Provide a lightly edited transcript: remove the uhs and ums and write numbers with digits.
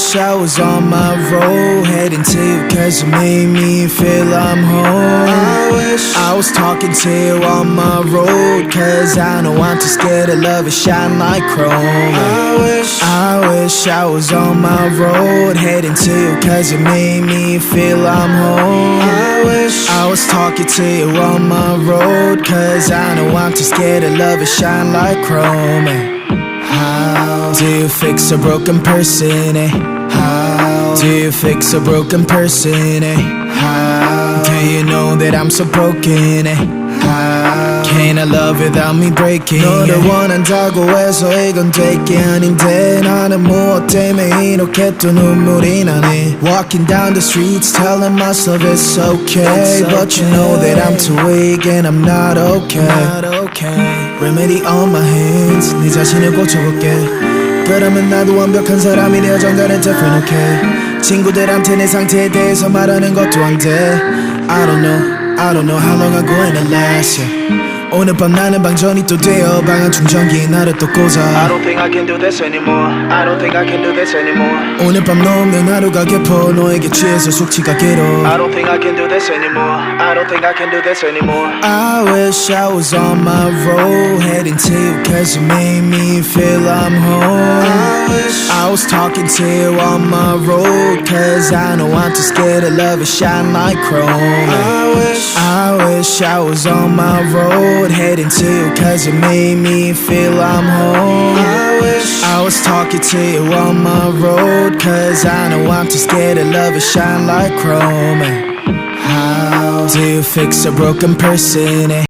wish I was on my road, heading to you cause you made me feel I'm home. I wish I was talking to you on my road, cause I know I'm too scared to love it shine like chrome. I wish I was on my road, heading to you cause you made me feel I'm home. I wish I was talking to you on my road, cause I know I'm too scared to love it shine like chrome. How do you fix a broken person, eh? How do you fix a broken person, eh? How do you know that I'm so broken, eh? How can I love without me breaking? 너를 원한다고 해서 이건 될 게 아닌데 나는 무엇 때문에 이렇게 또 눈물이 나네. Walking down the streets telling myself it's okay, but you know that I'm too weak and I'm not okay. Remedy on my hands, 네 자신을 고쳐볼게. 그러면 나도 완벽한 사람이 되어 정갈은 different, okay. 친구들한테 내 상태에 대해서 말하는 것도 안 돼. I don't know how long I'm going to last, yeah. 오늘 밤 나는 방전이 또 되어 방한 충전기에 나를 또 꽂아. I don't think I can do this anymore. I don't think I can do this anymore. 오늘 밤 너 없는 하루가 깊어 너에게 취해서 숙취가 길어. I don't think I can do this anymore. I don't think I can do this anymore. I wish I was on my road, heading to you cause you made me feel I'm home. I wish I was talking to you on my road, cause I know I'm too scared to love it shine like chrome. I wish I was on my road, heading to you cause you made me feel I'm home. I wish I was talking to you on my road, cause I know I'm too scared to love it shine like chrome. How do you fix a broken person, eh?